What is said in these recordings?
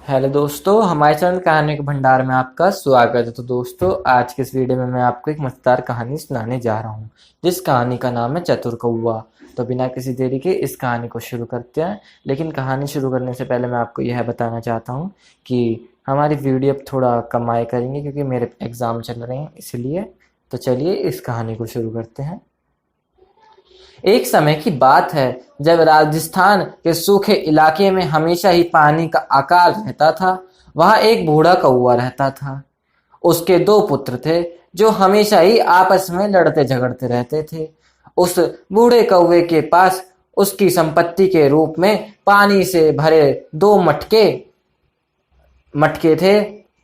Hello दोस्तों, हमारे channel कहानी के भंडार में आपका स्वागत है। तो दोस्तों, आज के इस वीडियो में मैं आपको एक मजेदार कहानी सुनाने जा रहा हूँ, जिस कहानी का नाम है चतुर कौवा। तो बिना किसी देरी के इस कहानी को शुरू करते हैं। लेकिन कहानी शुरू करने से पहले मैं आपको यह बताना चाहता हूँ कि हमारी वीडियो अब थोड़ा कम आए करेंगे, क्योंकि मेरे एग्ज़ाम चल रहे हैं इसलिए। तो चलिए इस कहानी को शुरू करते हैं। एक समय की बात है जब राजस्थान के सूखे इलाके में हमेशा ही पानी का अकाल रहता था। वहां एक बूढ़ा कौवा रहता था। उसके दो पुत्र थे जो हमेशा ही आपस में लड़ते झगड़ते रहते थे। उस बूढ़े कौवे के पास उसकी संपत्ति के रूप में पानी से भरे दो मटके मटके थे।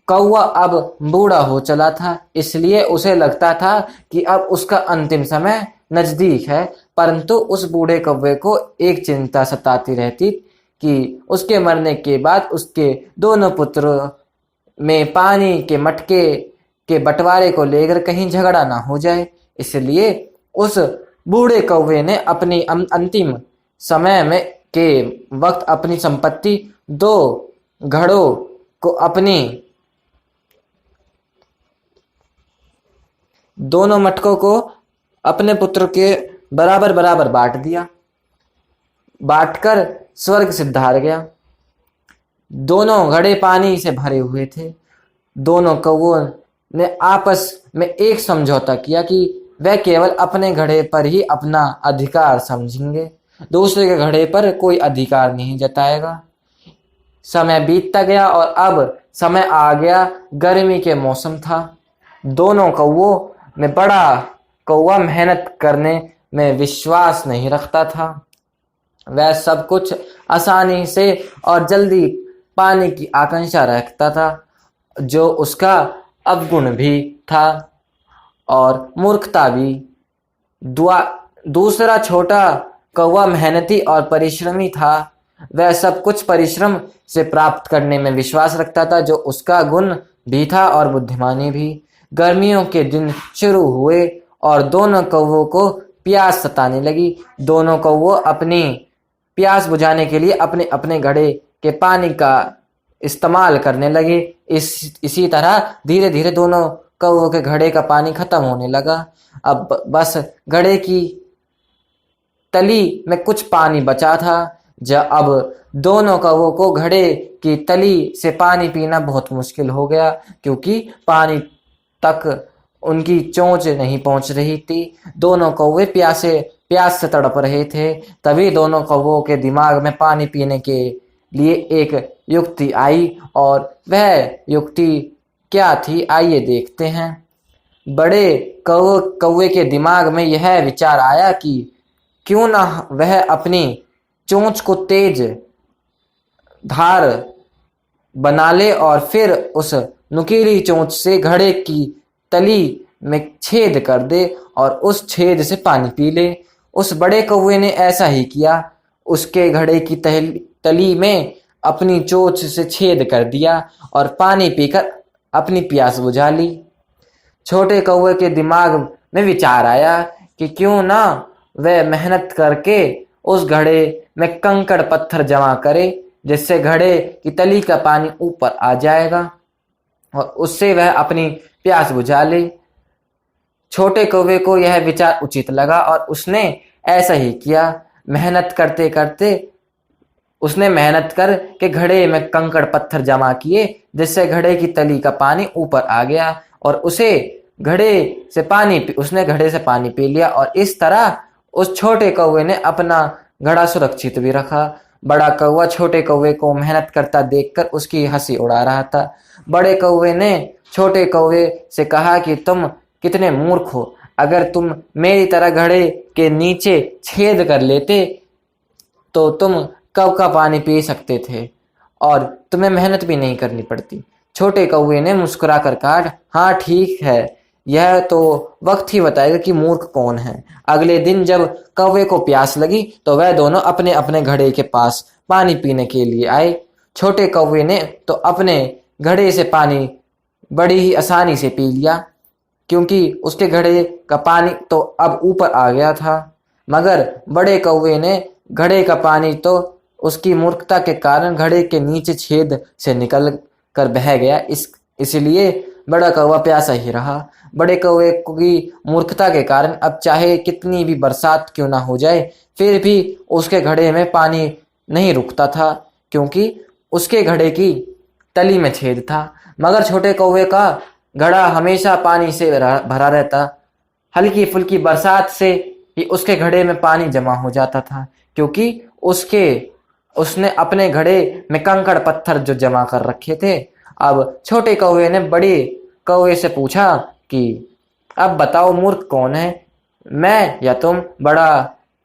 कौवा अब बूढ़ा हो चला था, इसलिए उसे लगता था कि अब उसका अंतिम समय नजदीक है। परंतु उस बूढ़े कौवे को एक चिंता सताती रहती कि उसके मरने के बाद उसके दोनों पुत्रों में पानी के मटके के बंटवारे को लेकर कहीं झगड़ा ना हो जाए। इसलिए उस बूढ़े कौवे ने अपनी अंतिम समय में के वक्त अपनी संपत्ति दो घड़ों को अपनी दोनों मटकों को अपने पुत्र के बराबर बराबर बांट दिया। बांटकर स्वर्ग सिधार गया। दोनों घड़े पानी से भरे हुए थे। दोनों कौवों ने आपस में एक समझौता किया कि वह केवल अपने घड़े पर ही अपना अधिकार समझेंगे, दूसरे के घड़े पर कोई अधिकार नहीं जताएगा। समय बीतता गया और अब समय आ गया। गर्मी के मौसम था। दोनों कौवों में बड़ा कौवा मेहनत करने में विश्वास नहीं रखता था। वह सब कुछ आसानी से और जल्दी पाने की आकांक्षा रखता था, जो उसका अवगुण भी था और मूर्खता भी। दूसरा छोटा कौवा मेहनती और परिश्रमी था। वह सब कुछ परिश्रम से प्राप्त करने में विश्वास रखता था, जो उसका गुण भी था और बुद्धिमानी भी। गर्मियों के दिन शुरू हुए और दोनों कौवों को प्यास सताने लगी। दोनों कौवों अपनी प्यास बुझाने के लिए अपने अपने घड़े के पानी का इस्तेमाल करने लगे। इसी तरह धीरे धीरे दोनों कौवों के घड़े का पानी खत्म होने लगा। अब बस घड़े की तली में कुछ पानी बचा था। जब अब दोनों कौवों को घड़े की तली से पानी पीना बहुत मुश्किल हो गया, क्योंकि पानी तक उनकी चोंच नहीं पहुंच रही थी। दोनों कौवे प्यास से तड़प रहे थे। तभी दोनों कौवों के दिमाग में पानी पीने के लिए एक युक्ति आई, और वह युक्ति क्या थी, आइए देखते हैं। बड़े कौवे के दिमाग में यह विचार आया कि क्यों ना वह अपनी चोंच को तेज धार बना ले और फिर उस नुकीली चोंच से घड़े की तली में छेद कर दे और उस छेद से पानी पी ले। उस बड़े कौवे ने ऐसा ही किया। उसके घड़े की तली में अपनी चोंच से छेद कर दिया और पानी पीकर अपनी प्यास बुझा ली। छोटे कौवे के दिमाग में विचार आया कि क्यों ना वह मेहनत करके उस घड़े में कंकड़ पत्थर जमा करे, जिससे घड़े की तली का पानी ऊपर आ जाएगा और उससे वह अपनी प्यास बुझा ले। छोटे कौवे को यह विचार उचित लगा और उसने ऐसा ही किया। मेहनत करते करते उसने मेहनत कर के घड़े में कंकड़ पत्थर जमा किए, जिससे घड़े की तली का पानी ऊपर आ गया और उसने घड़े से पानी पी लिया। और इस तरह उस छोटे कौवे ने अपना घड़ा सुरक्षित भी रखा। बड़ा कौवा छोटे कौवे को मेहनत करता देखकर उसकी हंसी उड़ा रहा था। बड़े कौवे ने छोटे कौवे से कहा कि तुम कितने मूर्ख हो। अगर तुम मेरी तरह घड़े के नीचे छेद कर लेते तो तुम कब का पानी पी सकते थे और तुम्हें मेहनत भी नहीं करनी पड़ती। छोटे कौवे ने मुस्कुरा कर कहा, हाँ ठीक है, यह तो वक्त ही बताएगा कि मूर्ख कौन है। अगले दिन जब कौवे को प्यास लगी तो वह दोनों अपने अपने घड़े के पास पानी पीने के लिए आए। छोटे कौवे ने तो अपने घड़े से पानी बड़ी ही आसानी से पी लिया, क्योंकि उसके घड़े का पानी तो अब ऊपर आ गया था। मगर बड़े कौवे ने घड़े का पानी तो उसकी मूर्खता के कारण घड़े के नीचे छेद से निकल कर बह गया। इसलिए बड़ा कौवा प्यासा ही रहा। बड़े कौवे की मूर्खता के कारण अब चाहे कितनी भी बरसात क्यों ना हो जाए, फिर भी उसके घड़े में पानी नहीं रुकता था, क्योंकि उसके घड़े की तली में छेद था। मगर छोटे कौवे का घड़ा हमेशा पानी से भरा रहता। हल्की फुल्की बरसात से ही उसके घड़े में पानी जमा हो जाता था, क्योंकि उसने अपने घड़े में कंकड़ पत्थर जो जमा कर रखे थे। अब छोटे कौवे ने बड़े कौवे से पूछा कि अब बताओ मूर्ख कौन है, मैं या तुम? बड़ा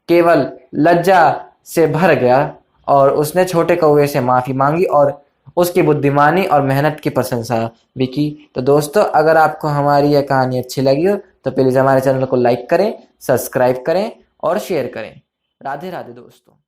केवल लज्जा से भर गया और उसने छोटे कौवे से माफी मांगी और उसकी बुद्धिमानी और मेहनत की प्रशंसा भी की। तो दोस्तों, अगर आपको हमारी यह कहानी अच्छी लगी हो तो प्लीज़ हमारे चैनल को लाइक करें, सब्सक्राइब करें और शेयर करें। राधे राधे दोस्तों।